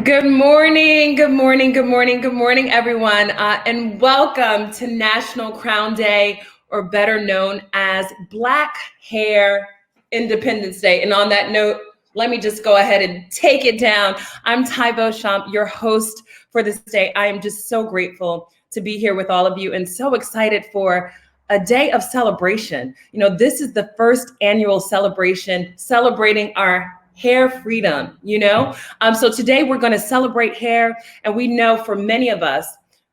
Good morning, good morning, good morning, good morning, everyone, and welcome to National Crown Day, or better known as Black Hair Independence Day. And on that note, let me just go ahead and take it down. I'm Tai Beauchamp, your host for this day. I am just so grateful to be here with all of you and so excited for a day of celebration. You know, this is the first annual celebration celebrating our hair freedom, so today we're going to celebrate hair. And we know for many of us,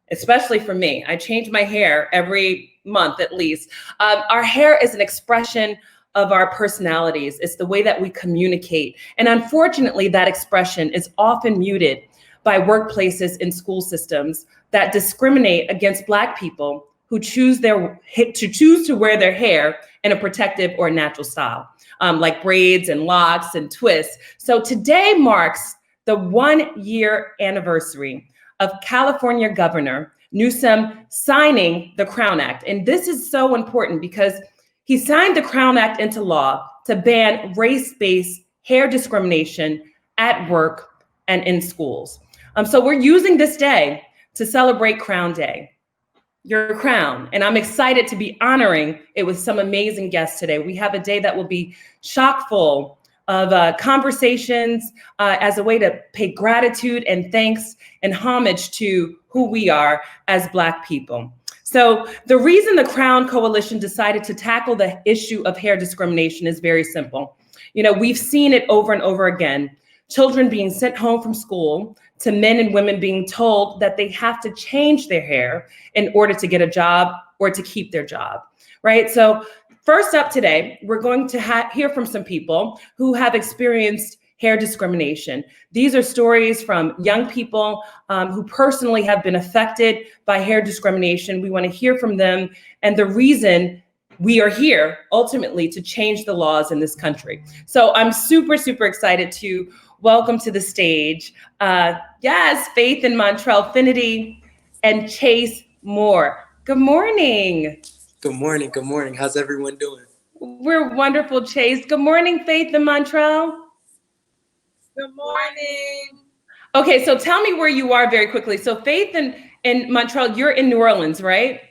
especially for me, I change my hair every month at least. Our hair is an expression of our personalities. It's the way that we communicate. And unfortunately, that expression is often muted by workplaces and school systems that discriminate against Black people who choose to wear their hair in a protective or natural style, like braids and locks and twists. So today marks the 1-year anniversary of California Governor Newsom signing the Crown Act. And this is so important because he signed the Crown Act into law to ban race-based hair discrimination at work and in schools. So we're using this day to celebrate Crown Day, your crown. And I'm excited to be honoring it with some amazing guests today. We have a day that will be chock full of conversations as a way to pay gratitude and thanks and homage to who we are as Black people. So the reason the Crown Coalition decided to tackle the issue of hair discrimination is very simple. You know, we've seen it over and over again. Children being sent home from school, to men and women being told that they have to change their hair in order to get a job or to keep their job, right? So first up today, we're going to hear from some people who have experienced hair discrimination. These are stories from young people who personally have been affected by hair discrimination. We want to hear from them and the reason we are here ultimately to change the laws in this country. So I'm super, super excited to welcome to the stage, Faith in Montreal, Fennidy, and Chase Moore. Good morning. Good morning. Good morning. How's everyone doing? We're wonderful, Chase. Good morning, Faith in Montreal. Good morning. Okay, so tell me where you are very quickly. So Faith in Montreal, you're in New Orleans, right?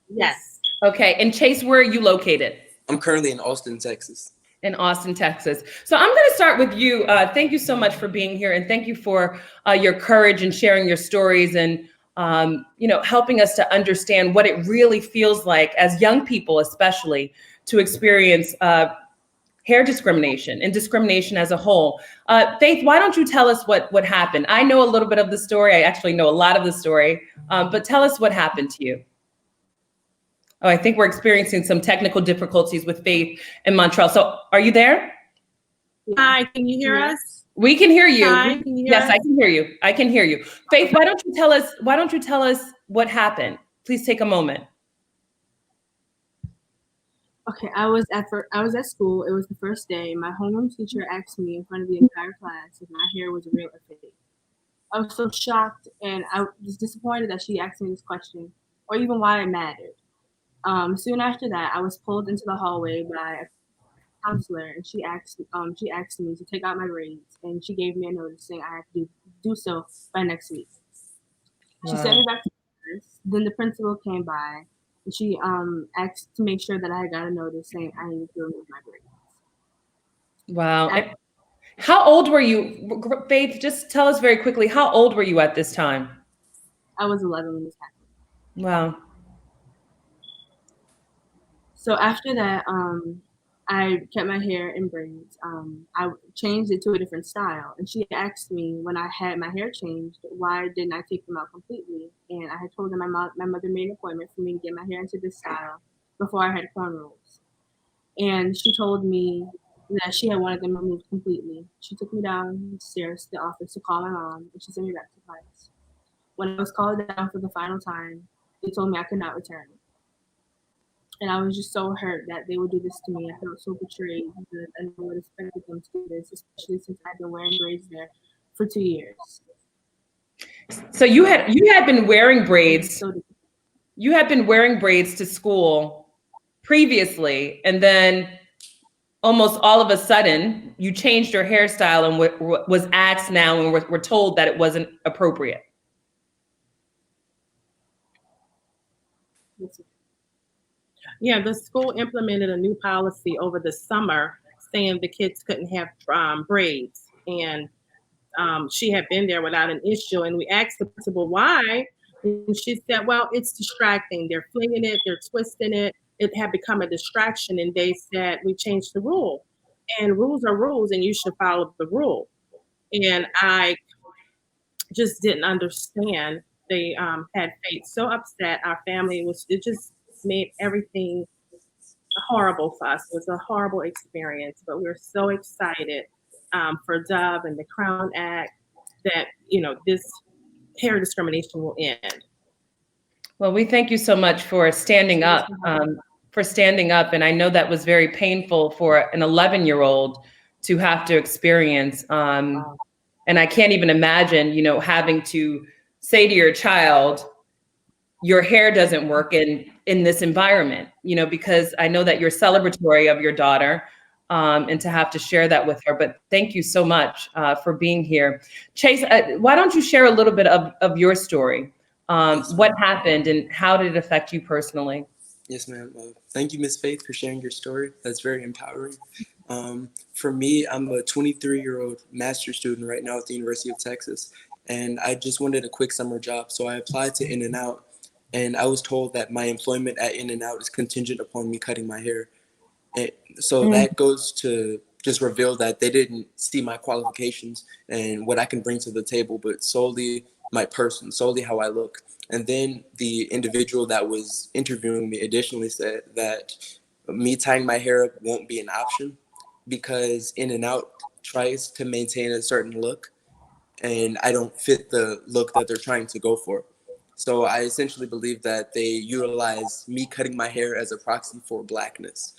Yes. Okay, and Chase, where are you located? I'm currently in Austin, Texas. In Austin, Texas. So I'm going to start with you. Thank you so much for being here, and thank you for your courage and sharing your stories and helping us to understand what it really feels like as young people, especially, to experience hair discrimination and discrimination as a whole. Faith, why don't you tell us what happened? I know a little bit of the story. I actually know a lot of the story, but tell us what happened to you. Oh, I think we're experiencing some technical difficulties with Faith in Montreal. So are you there? Hi, can you hear us? We can hear you. Hi, can you hear yes, us? I can hear you. I can hear you. Faith, why don't you tell us what happened? Please take a moment. Okay, I was at school. It was the first day. My homeroom teacher asked me in front of the entire class if my hair was real or fake. I was so shocked, and I was disappointed that she asked me this question, or even why it mattered. Soon after that, I was pulled into the hallway by a counselor, and she asked me to take out my braids, and she gave me a notice saying I had to do so by next week. She sent me back to class. Then the principal came by, and she asked to make sure that I got a notice saying I needed to remove my braids. Wow. How old were you, Faith? Just tell us very quickly, how old were you at this time? I was 11 when this happened. Wow. So after that, I kept my hair in braids. I changed it to a different style. And she asked me when I had my hair changed, why didn't I take them out completely? And I had told her my mother made an appointment for me to get my hair into this style before I had cornrows. And she told me that she had wanted them removed completely. She took me downstairs to the office to call my mom, and she sent me back to class. When I was called down for the final time, they told me I could not return. And I was just so hurt that they would do this to me. I felt so betrayed because I never would have expected them to do this, especially since I've been wearing braids there for 2 years. So you had been wearing braids. You had been wearing braids to school previously, and then almost all of a sudden you changed your hairstyle and was asked now and we're told that it wasn't appropriate? Yeah, the school implemented a new policy over the summer saying the kids couldn't have braids. And she had been there without an issue. And we asked the principal why. And she said, well, it's distracting. They're flinging it, they're twisting it. It had become a distraction. And they said, we changed the rule. And rules are rules, and you should follow the rule. And I just didn't understand. They had Faith so upset. Our family it just made everything horrible for us. It was a horrible experience, but we were so excited for Dove and the Crown Act that, this hair discrimination will end. Well, we thank you so much for standing up, And I know that was very painful for an 11-year-old to have to experience. And I can't even imagine, having to say to your child, your hair doesn't work in this environment, because I know that you're celebratory of your daughter, and to have to share that with her. But thank you so much for being here. Chase, why don't you share a little bit of your story? What happened and how did it affect you personally? Yes, ma'am. Thank you, Ms. Faith, for sharing your story. That's very empowering. For me, I'm a 23-year-old master's student right now at the University of Texas, and I just wanted a quick summer job. So I applied to In-N-Out, and I was told that my employment at In-N-Out is contingent upon me cutting my hair. And so that goes to just reveal that they didn't see my qualifications and what I can bring to the table, but solely my person, solely how I look. And then the individual that was interviewing me additionally said that me tying my hair up won't be an option because In-N-Out tries to maintain a certain look and I don't fit the look that they're trying to go for. So I essentially believe that they utilize me cutting my hair as a proxy for blackness.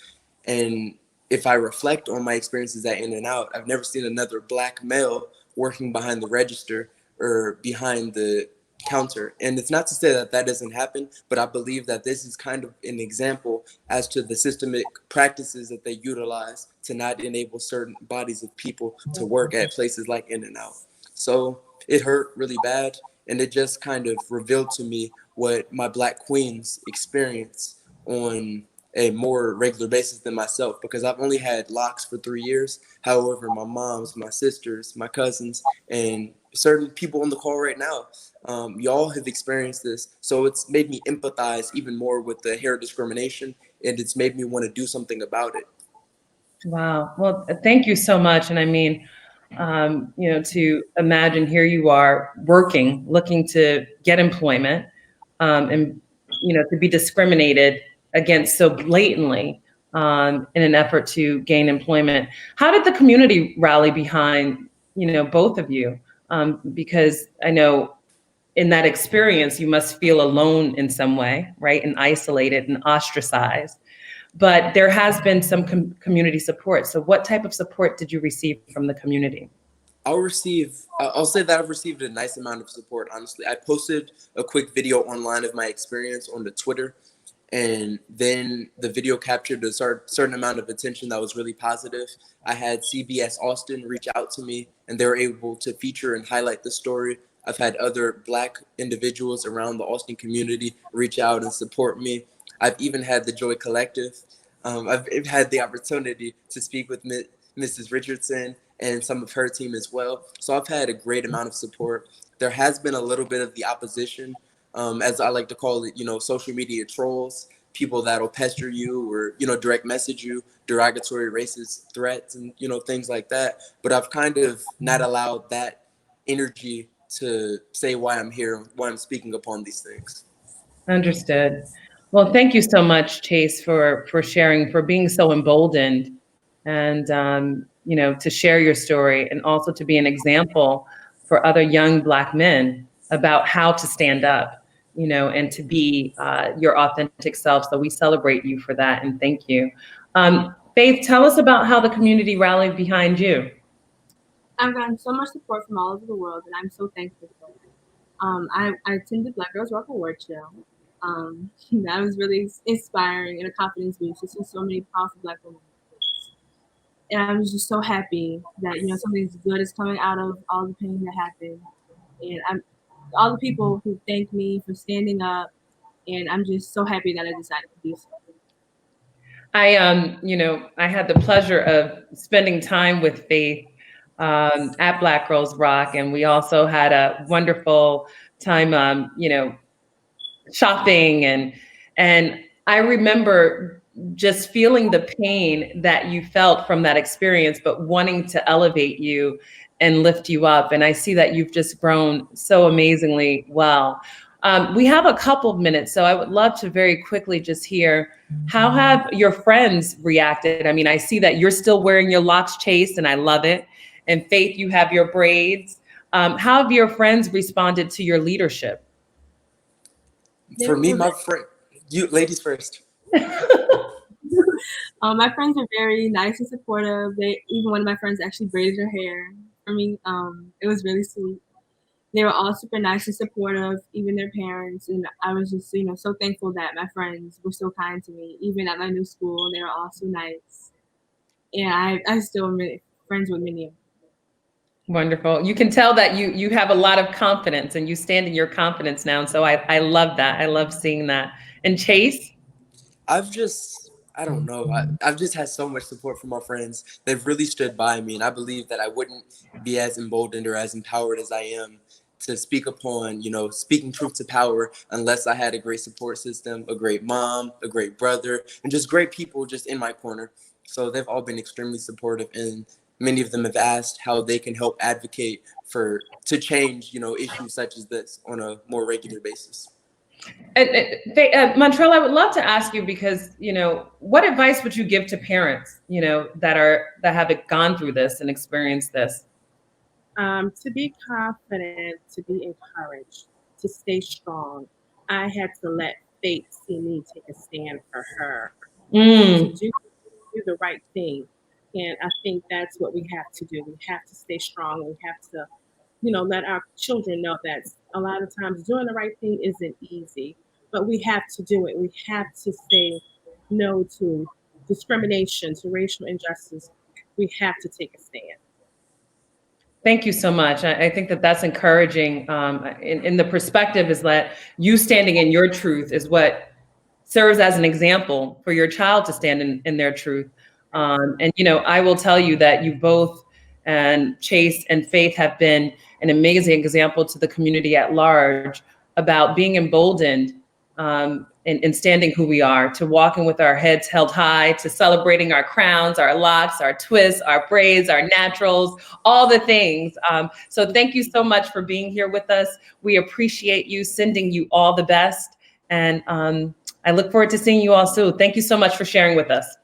And if I reflect on my experiences at In-N-Out, I've never seen another black male working behind the register or behind the counter. And it's not to say that that doesn't happen, but I believe that this is kind of an example as to the systemic practices that they utilize to not enable certain bodies of people to work at places like In-N-Out. So it hurt really bad. And it just kind of revealed to me what my Black queens experience on a more regular basis than myself, because I've only had locks for 3 years. However, my moms, my sisters, my cousins, and certain people on the call right now, y'all have experienced this. So it's made me empathize even more with the hair discrimination, and it's made me want to do something about it. Wow. Well, thank you so much. And I mean, to imagine here you are working, looking to get employment, and, to be discriminated against so blatantly in an effort to gain employment. How did the community rally behind, both of you? Because I know in that experience, you must feel alone in some way, right? And isolated and ostracized. But there has been some community support. So what type of support did you receive from the community? I'll say that I've received a nice amount of support, honestly. I posted a quick video online of my experience on the Twitter, and then the video captured a certain amount of attention that was really positive. I had CBS Austin reach out to me, and they were able to feature and highlight the story. I've had other Black individuals around the Austin community reach out and support me. I've even had the Joy Collective. I've had the opportunity to speak with Mrs. Richardson and some of her team as well. So I've had a great amount of support. There has been a little bit of the opposition, as I like to call it, social media trolls, people that'll pester you or, direct message you, derogatory racist threats and, things like that. But I've kind of not allowed that energy to say why I'm here, why I'm speaking upon these things. Understood. Well, thank you so much, Chase, for sharing, for being so emboldened, and to share your story, and also to be an example for other young Black men about how to stand up, and to be your authentic self. So we celebrate you for that, and thank you. Faith, tell us about how the community rallied behind you. I've gotten so much support from all over the world, and I'm so thankful for it. I attended Black Girls Rock Award show. That was really inspiring and a confidence boost to see so many powerful Black women. And I'm just so happy that, you know, something good is coming out of all the pain that happened. And I'm all the people who thank me for standing up, and I'm just so happy that I decided to do so. You know, I had the pleasure of spending time with Faith at Black Girls Rock, and we also had a wonderful time, you know, shopping, and I remember just feeling the pain that you felt from that experience, but wanting to elevate you and lift you up. And I see that you've just grown so amazingly well. We have a couple of minutes, so I would love to very quickly just hear, how have your friends reacted? I mean, I see that you're still wearing your locks chased, and I love it. And Faith, you have your braids. How have your friends responded to your leadership? For me, my friend, you ladies first. My friends are very nice and supportive. Even one of my friends actually braided her hair for me. It was really sweet. They were all super nice and supportive, even their parents. And I was just, you know, so thankful that my friends were so kind to me. Even at my new school, they were all so nice. And I still am friends with many of them. Wonderful. You can tell that you have a lot of confidence and you stand in your confidence now. And so I love that. I love seeing that. And Chase? I don't know. I've just had so much support from my friends. They've really stood by me, and I believe that I wouldn't be as emboldened or as empowered as I am to speak upon, you know, speaking truth to power unless I had a great support system, a great mom, a great brother, and just great people just in my corner. So they've all been extremely supportive, and many of them have asked how they can help advocate to change, you know, issues such as this on a more regular basis. Montreal, I would love to ask you, because, you know, what advice would you give to parents, you know, that have gone through this and experienced this? To be confident, to be encouraged, to stay strong. I had to let Faith see me take a stand for her, to do the right thing. And I think that's what we have to do. We have to stay strong. We have to, you know, let our children know that a lot of times doing the right thing isn't easy, but we have to do it. We have to say no to discrimination, to racial injustice. We have to take a stand. Thank you so much. I think that that's encouraging. In the perspective is that you standing in your truth is what serves as an example for your child to stand in their truth. And, you know, I will tell you that you both, and Chase and Faith, have been an amazing example to the community at large about being emboldened, in standing who we are, to walking with our heads held high, to celebrating our crowns, our locks, our twists, our braids, our naturals, all the things. So thank you so much for being here with us. We appreciate you, sending you all the best. And I look forward to seeing you all soon. Thank you so much for sharing with us.